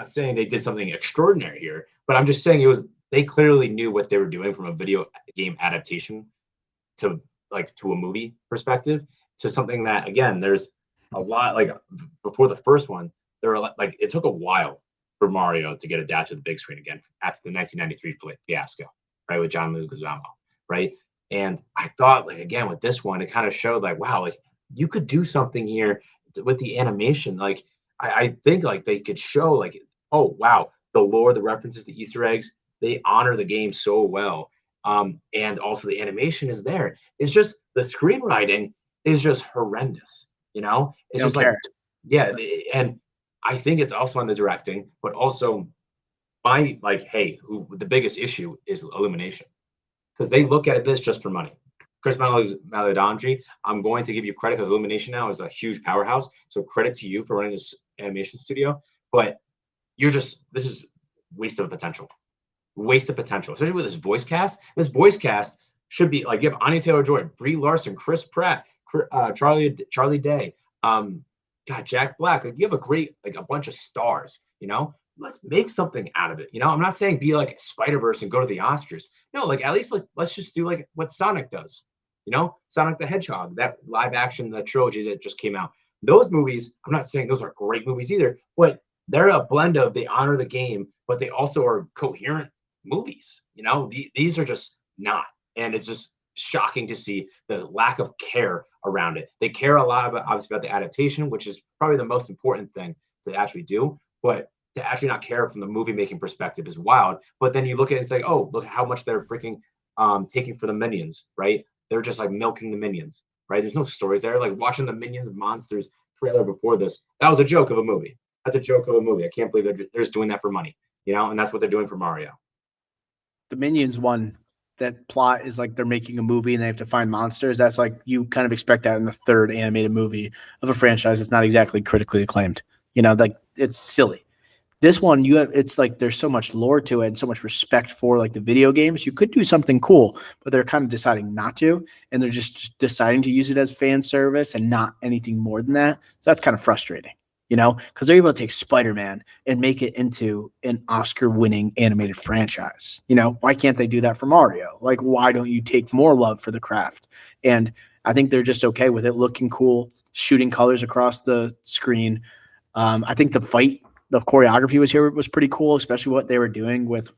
not saying they did something extraordinary here, but I'm just saying they clearly knew what they were doing from a video game adaptation to to a movie perspective, to something that, again, there's a lot, like before the first one, there were like it took a while for Mario to get adapted to the big screen again after the 1993 fiasco, right, with John Leguizamo, right? And I thought, like, again, with this one, it kind of showed like, wow, like you could do something here with the animation. Like I think like they could show like, oh wow, the lore, the references, the Easter eggs, they honor the game so well. And also the animation is there. It's just the screenwriting is just horrendous. It's Don't just like, care. yeah. And I think it's also on the directing, but also the biggest issue is Illumination, because they look at this just for money. Chris Maledandri, I'm going to give you credit because Illumination now is a huge powerhouse. So credit to you for running this animation studio. But this is waste of potential. Waste of potential, especially with this voice cast. This voice cast should be like, you have Anya Taylor-Joy, Brie Larson, Chris Pratt, Charlie Day, Jack Black. Like, you have a bunch of stars. Let's make something out of it. I'm not saying be like Spider-Verse and go to the Oscars. No, like at least let's just do like what Sonic does. Sonic the Hedgehog, that live action, the trilogy that just came out. Those movies, I'm not saying those are great movies either, but they're a blend of, they honor the game, but they also are coherent movies. These are just not. And it's just shocking to see the lack of care around it. They care a lot obviously about the adaptation, which is probably the most important thing to actually do, but to actually not care from the movie making perspective is wild. But then you look at it and say, oh, look how much they're freaking taking for the Minions, right? They're just like milking the Minions, right? There's no stories there. Like watching the Minions Monsters trailer before this, that was a joke of a movie. That's a joke of a movie. I can't believe they're just doing that for money, and that's what they're doing for Mario. The Minions one, that plot is like they're making a movie and they have to find monsters. That's like, you kind of expect that in the third animated movie of a franchise that's not exactly critically acclaimed. Like it's silly. This one, it's like there's so much lore to it and so much respect for like the video games. You could do something cool, but they're kind of deciding not to, and they're just deciding to use it as fan service and not anything more than that. So that's kind of frustrating, because they're able to take Spider-Man and make it into an Oscar-winning animated franchise. Why can't they do that for Mario? Like, why don't you take more love for the craft? And I think they're just okay with it looking cool, shooting colors across the screen. I think the choreography was pretty cool, especially what they were doing with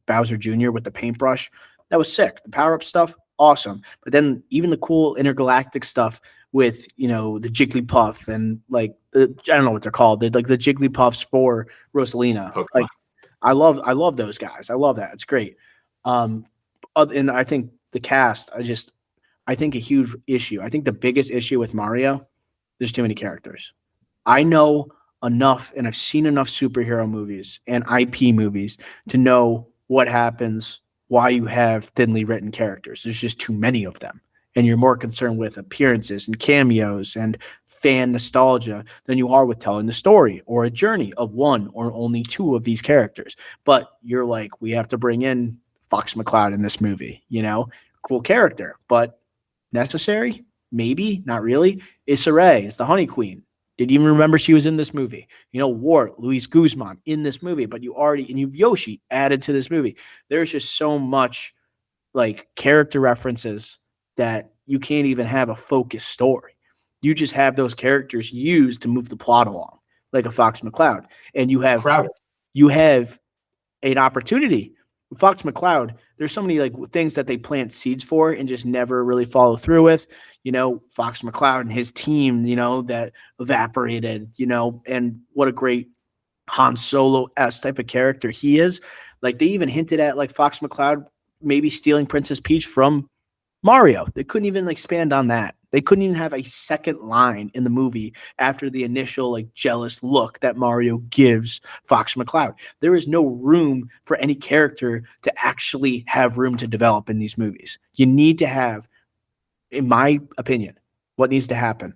Bowser Jr. with the paintbrush. That was sick. The power-up stuff, awesome. But then even the cool intergalactic stuff with, the Jigglypuff and like I don't know what they're called. They're like the Jigglypuffs for Rosalina. Pokemon. Like I love those guys. I love that. It's great. And I think the cast, I think a huge issue. I think the biggest issue with Mario, there's too many characters. I know enough, and I've seen enough superhero movies and IP movies to know what happens, why you have thinly written characters. There's just too many of them. And you're more concerned with appearances and cameos and fan nostalgia than you are with telling the story or a journey of one or only two of these characters. But you're like, we have to bring in Fox McCloud in this movie, cool character, but necessary? Maybe, not really. Issa Rae is the Honey Queen. Didn't even remember she was in this movie. Wart, Luis Guzman in this movie, but you've Yoshi added to this movie. There's just so much like character references that you can't even have a focused story. You just have those characters used to move the plot along, like a Fox McCloud. And you have an opportunity. Fox McCloud, there's so many like things that they plant seeds for and just never really follow through with. Fox McCloud and his team, that evaporated, and what a great Han Solo-esque type of character he is. Like they even hinted at like Fox McCloud maybe stealing Princess Peach from Mario. They couldn't even like expand on that. They couldn't even have a second line in the movie after the initial like jealous look that Mario gives Fox McCloud. There is no room for any character to actually have room to develop in these movies. You need to have, in my opinion, what needs to happen,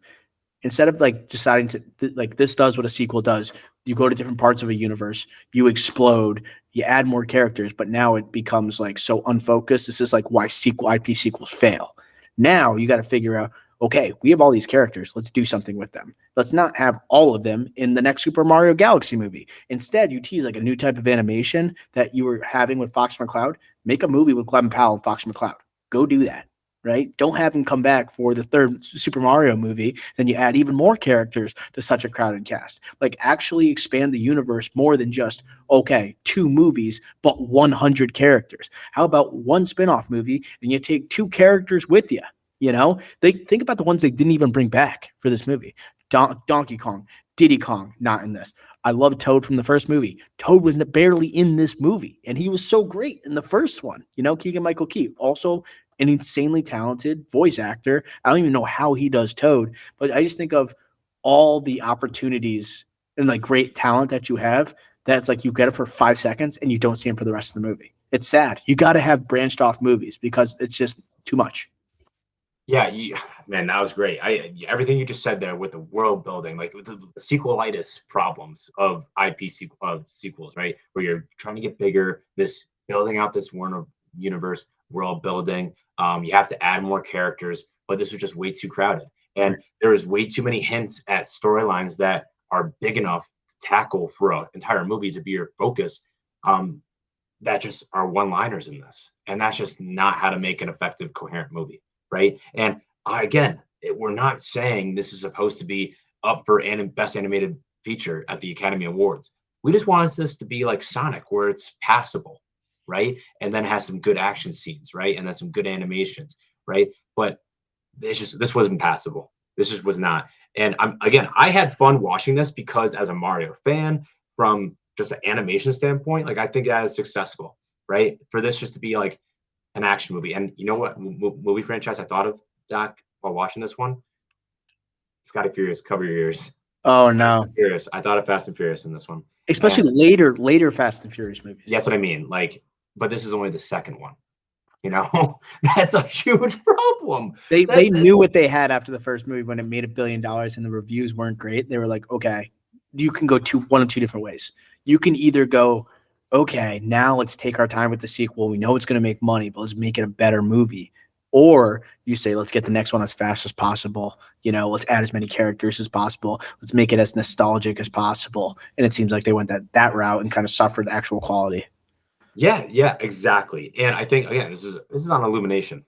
instead of like deciding to like this does what a sequel does, you go to different parts of a universe, you explode, you add more characters, but now it becomes like so unfocused. This is like why IP sequels fail. Now you got to figure out, okay, we have all these characters. Let's do something with them. Let's not have all of them in the next Super Mario Galaxy movie. Instead, you tease like a new type of animation that you were having with Fox McCloud. Make a movie with Glenn Powell and Fox McCloud. Go do that, right? Don't have him come back for the third Super Mario movie. Then you add even more characters to such a crowded cast. Like actually expand the universe more than just, okay, 2 movies, but 100 characters. How about one spinoff movie and you take 2 characters with you? You know, they think about the ones they didn't even bring back for this movie. Donkey Kong, Diddy Kong, not in this. I love Toad from the first movie. Toad was barely in this movie, and he was so great in the first one. You know, Keegan-Michael Key, also an insanely talented voice actor. I don't even know how he does Toad, but I just think of all the opportunities and like great talent that you have. That's like you get it for 5 seconds and you don't see him for the rest of the movie. It's sad. You got to have branched off movies because it's just too much. Yeah, man, that was great. Everything you just said there with the world building, like with the sequelitis problems of sequels, right? Where you're trying to get bigger, this building out this Warner universe world building. You have to add more characters, but this was just way too crowded, and there was way too many hints at storylines that are big enough to tackle for an entire movie to be your focus. That just are one-liners in this, and that's just not how to make an effective, coherent movie. Right. And again, we're not saying this is supposed to be up for best animated feature at the Academy Awards. We just want this to be like Sonic, where it's passable, right? And then has some good action scenes, right? And then some good animations, right? But this wasn't passable. This just was not. And I had fun watching this because as a Mario fan, from just an animation standpoint, like I think that is successful, right? For this just to be like an action movie. And you know what movie franchise I thought of, Doc, while watching this one? Scotty Furious, cover your ears. Oh no. Furious. I thought of Fast and Furious in this one. Especially later Fast and Furious movies. That's what I mean. Like, but this is only the second one. You know, that's a huge problem. They knew what they had after the first movie when it made $1 billion and the reviews weren't great. They were like, okay, you can go one of 2 different ways. You can either go, okay, now let's take our time with the sequel. We know it's going to make money, but let's make it a better movie. Or you say, let's get the next one as fast as possible. You know, let's add as many characters as possible. Let's make it as nostalgic as possible. And it seems like they went that route and kind of suffered actual quality. Yeah, exactly. And I think again, this is on Illumination.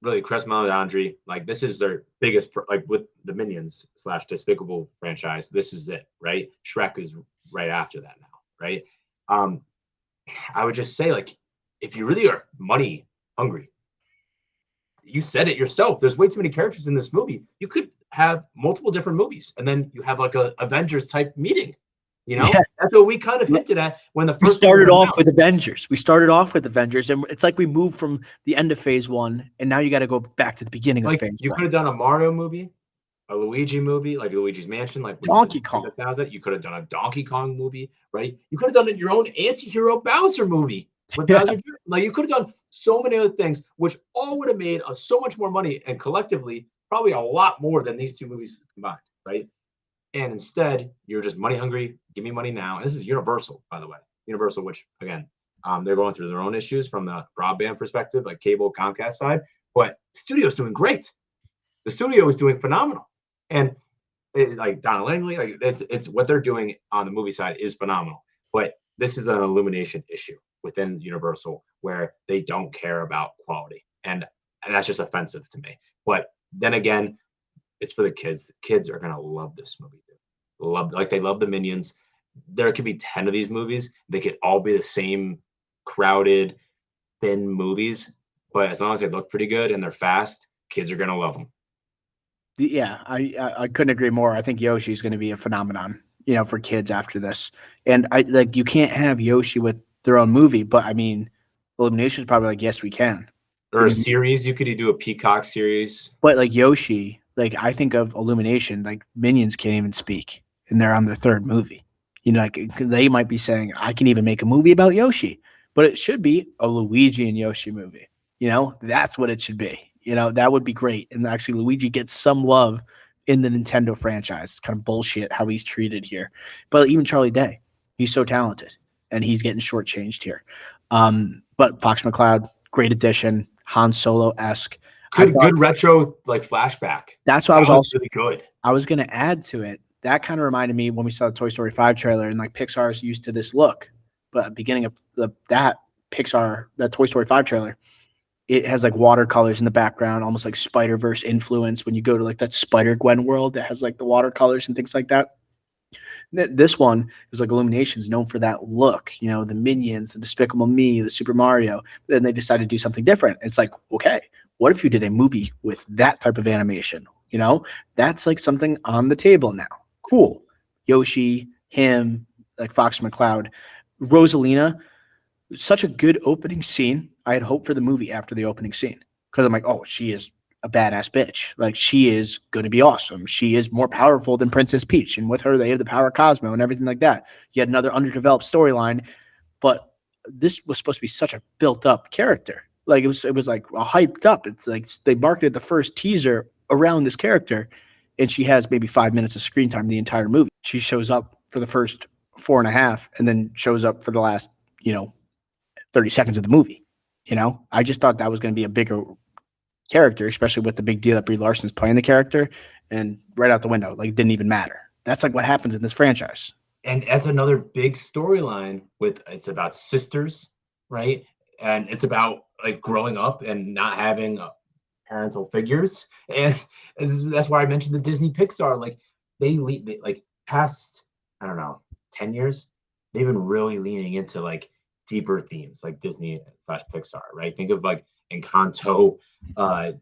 Really, Chris Meledandri, like this is their biggest, like with the Minions / Despicable franchise. This is it, right? Shrek is right after that now, right? I would just say, like, if you really are money hungry, you said it yourself. There's way too many characters in this movie. You could have multiple different movies, and then you have like a Avengers type meeting. You know, that's what we kind of hinted at when the first. We started off with Avengers. And it's like we moved from the end of Phase 1, and now you got to go back to the beginning of Phase 1. You could have done a Mario movie, a Luigi movie, like Luigi's Mansion, like Donkey Kong. You could have done a Donkey Kong movie, right? You could have done your own anti-hero Bowser movie. With Bowser, like you could have done so many other things, which all would have made us so much more money, and collectively probably a lot more than these 2 movies combined, right? And instead, you're just money hungry. Give me money now. And this is Universal, by the way. Universal, which again, they're going through their own issues from the broadband perspective, like cable Comcast side. But the studio's doing great. The studio is doing phenomenal, and it's like Donna Langley, like it's what they're doing on the movie side is phenomenal. But this is an Illumination issue within Universal where they don't care about quality, and that's just offensive to me. But then again, it's for the kids. The kids are gonna love this movie. They love the Minions. There could be 10 of these movies. They could all be the same crowded, thin movies, but as long as they look pretty good and they're fast, kids are gonna love them. Yeah, I couldn't agree more. I think Yoshi is going to be a phenomenon, you know, for kids after this. And you can't have Yoshi with their own movie, but I mean, Illumination is probably like, yes, we can. Or a series, you could do a Peacock series. But like Yoshi, like I think of Illumination, like Minions can't even speak, and they're on their 3rd movie. You know, like they might be saying, I can even make a movie about Yoshi, but it should be a Luigi and Yoshi movie. You know, that's what it should be. You know, that would be great. And actually, Luigi gets some love in the Nintendo franchise. It's kind of bullshit how he's treated here. But even Charlie Day, he's so talented, and he's getting shortchanged here. But Fox McCloud, great addition, Han Solo-esque. I thought Good retro like flashback. that's what I That was was also really good. I was gonna add to it. That kind of reminded me when we saw the Toy Story 5 trailer and like Pixar's used to this look, but at the beginning of that Toy Story 5 trailer, it has like watercolors in the background, almost like Spider-Verse influence. When you go to like that Spider-Gwen world that has like the watercolors and things like that. This one is like Illumination's known for that look, you know, the Minions, the Despicable Me, the Super Mario. Then they decided to do something different. It's like, okay, what if you did a movie with that type of animation? You know, that's like something on the table now. Cool. Yoshi, him, like Fox McCloud, Rosalina, such a good opening scene. I had hope for the movie after the opening scene because I'm like, oh, she is a badass bitch. Like she is going to be awesome. She is more powerful than Princess Peach, and with her, they have the power of Cosmo and everything like that. Yet another underdeveloped storyline, but this was supposed to be such a built-up character. Like it was like hyped up. It's like they marketed the first teaser around this character, and she has maybe 5 minutes of screen time the entire movie. She shows up for the first 4.5, and then shows up for the last, 30 seconds of the movie. I just thought that was going to be a bigger character, especially with the big deal that Brie Larson's playing the character, and right out the window, like it didn't even matter. That's like what happens in this franchise. And that's another big storyline it's about sisters, right? And it's about like growing up and not having parental figures. And that's why I mentioned the Disney Pixar. Like they like past, I don't know, 10 years, they've been really leaning into like deeper themes like Disney / Pixar, right? Think of like Encanto,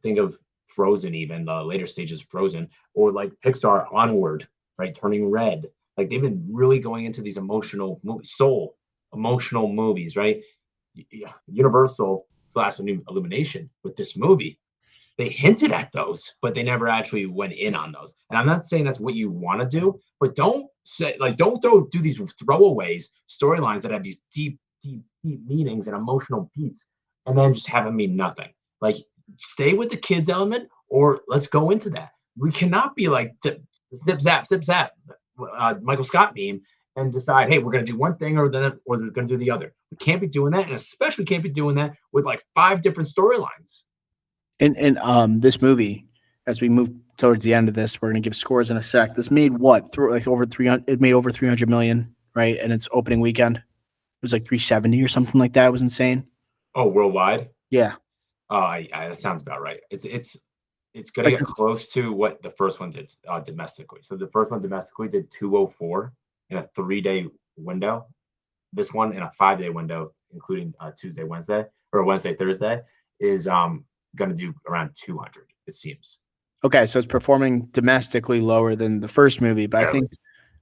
think of Frozen, even the later stages of Frozen, or like Pixar Onward, right? Turning Red. Like they've been really going into these emotional emotional movies, right? Universal / Illumination with this movie, they hinted at those, but they never actually went in on those. And I'm not saying that's what you want to do, but don't do these throwaways storylines that have these deep meanings and emotional beats, and then just have them mean nothing. Like stay with the kids element, or let's go into that. We cannot be like zip zap, Michael Scott meme, and decide, hey, we're going to do one thing or we're going to do the other. We can't be doing that, and especially can't be doing that with like 5 different storylines. And this movie, as we move towards the end of this, we're going to give scores in a sec. This made what? Over 300. It made over 300 million, right? And its opening weekend, it was like 370 or something like that. It was insane. Oh, worldwide? Yeah. That sounds about right. It's going to get close to what the first one did domestically. So the first one domestically did 204 in a 3-day window. This one in a 5-day window, including Tuesday, Wednesday, or Wednesday, Thursday, is going to do around 200. It seems. Okay, so it's performing domestically lower than the first movie, but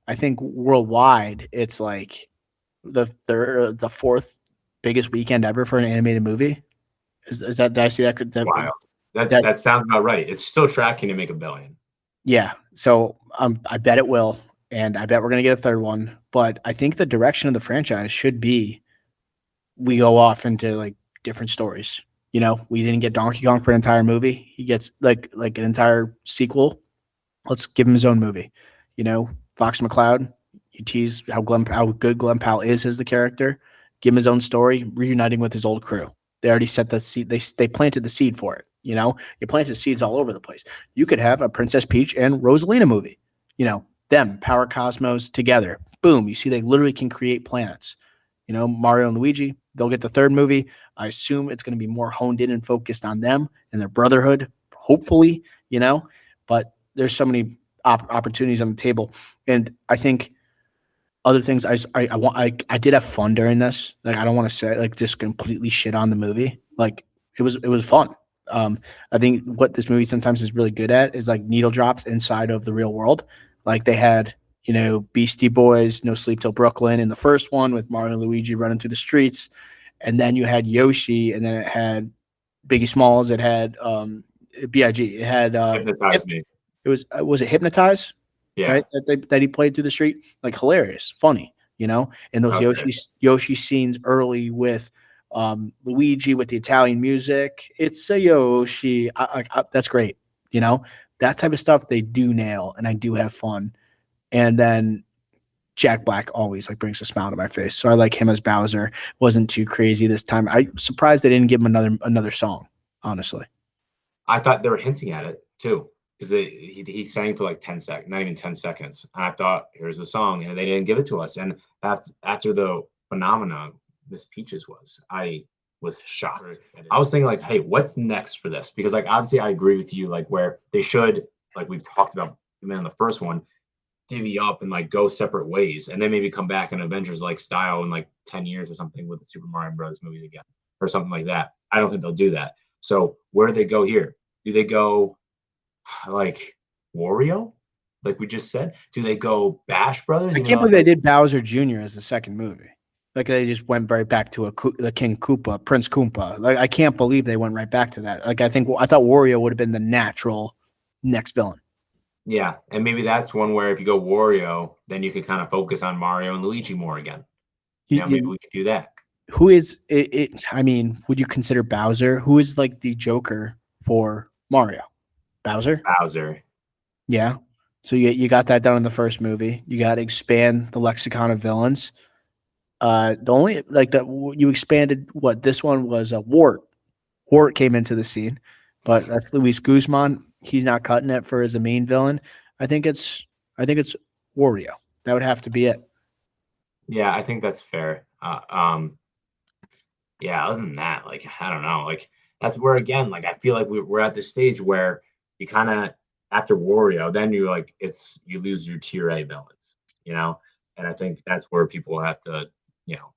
I think worldwide it's like the fourth biggest weekend ever for an animated movie. Is that, did I see that? Wild. That sounds about right. It's still tracking to make $1 billion. Yeah. So I bet it will. And I bet we're going to get a third one. But I think the direction of the franchise should be we go off into like different stories. We didn't get Donkey Kong for an entire movie. He gets like an entire sequel. Let's give him his own movie. Fox McCloud, you tease how good Glenn Powell is as the character. Give him his own story, reuniting with his old crew. They already set the seed. They planted the seed for it. You planted seeds all over the place. You could have a Princess Peach and Rosalina movie. Them, Power Cosmos together. Boom. You see, they literally can create planets. Mario and Luigi, they'll get the third movie. I assume it's going to be more honed in and focused on them and their brotherhood, hopefully, but there's so many opportunities on the table. And I think other things I did have fun during this. Like, I don't want to say like just completely shit on the movie. Like it was fun. I think what this movie sometimes is really good at is like needle drops inside of the real world. Like they had, Beastie Boys, No Sleep Till Brooklyn in the first one with Mario and Luigi running through the streets. And then you had Yoshi, and then it had Biggie Smalls. It had B.I.G. It had Hypnotize Me. It was it Hypnotize? Yeah. Right? That he played through the street. Like hilarious, funny, and those Yoshi scenes early with Luigi with the Italian music. It's a Yoshi. That's great. That type of stuff they do nail, and I do have fun. And then Jack Black always like brings a smile to my face. So I like him as Bowser. Wasn't too crazy this time. I'm surprised they didn't give him another song, honestly. I thought they were hinting at it too, because he sang for like 10 seconds, not even 10 seconds. And I thought, here's the song, and they didn't give it to us. And after the phenomena Miss Peaches was, I was shocked. I was thinking like, hey, what's next for this? Because like obviously I agree with you, like where they should, like we've talked about even in the first one, divvy up and like go separate ways, and then maybe come back in Avengers like style in like 10 years or something with the Super Mario Bros. Movies again or something like that. I don't think they'll do that. So where do they go here? Do they go like Wario, like we just said? Do they go Bash Brothers? I Even can't though believe it's they like, did Bowser Jr. as the second movie. Like they just went right back to the King Koopa, Prince Koopa. Like I can't believe they went right back to that. Like I thought Wario would have been the natural next villain. yeah, and maybe that's one where if you go Wario, then you could kind of focus on Mario and Luigi more again. Maybe we could do that. Who is it? I mean, would you consider Bowser? Who is like the Joker for Mario? Bowser? Bowser. Yeah. So you got that done in the first movie. You got to expand the lexicon of villains. The only like that you expanded what this one was a Wart. Wart came into the scene, but that's Luis Guzman. He's not cutting it for as a main villain. I think it's Wario. That would have to be it. Yeah, I think that's fair. Yeah, other than that, like I don't know, like that's where again, like I feel like we're at this stage where you kind of after Wario, then you like you lose your tier A villains, and I think that's where people will have to, you know,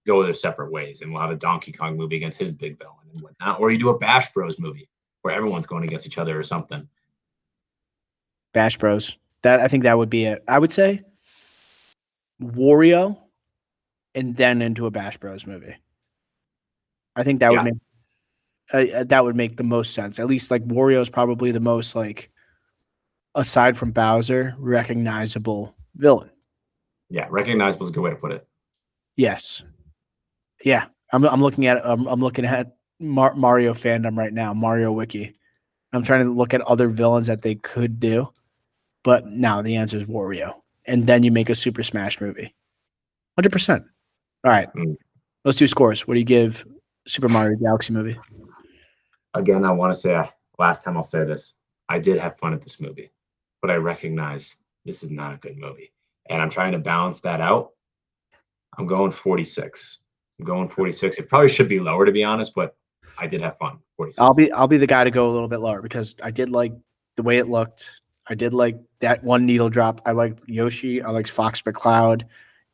go their separate ways, and we'll have a Donkey Kong movie against his big villain and whatnot, or you do a Bash Bros movie where everyone's going against each other or something. Bash Bros. That I think that would be it. I would say Wario, and then into a Bash Bros movie. I think that would Yeah, make the most sense. At least like Wario is probably the most like aside from Bowser recognizable villain. yeah, recognizable is a good way to put it. Yes. Yeah. I'm looking at Mario fandom right now, Mario Wiki. I'm trying to look at other villains that they could do, but now the answer is Wario. And then you make a Super Smash movie. 100%. All right. Mm. Let's do scores. What do you give Super Mario Galaxy movie? Again, I want to say last time I'll say this. I did have fun at this movie, but I recognize this is not a good movie, and I'm trying to balance that out. I'm going 46. I'm going 46. It probably should be lower, to be honest, but I did have fun. 46. I'll be the guy to go a little bit lower because I did like the way it looked. I did like that one needle drop. I liked Yoshi. I liked Fox McCloud.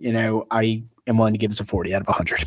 I am willing to give this a 40 out of 100.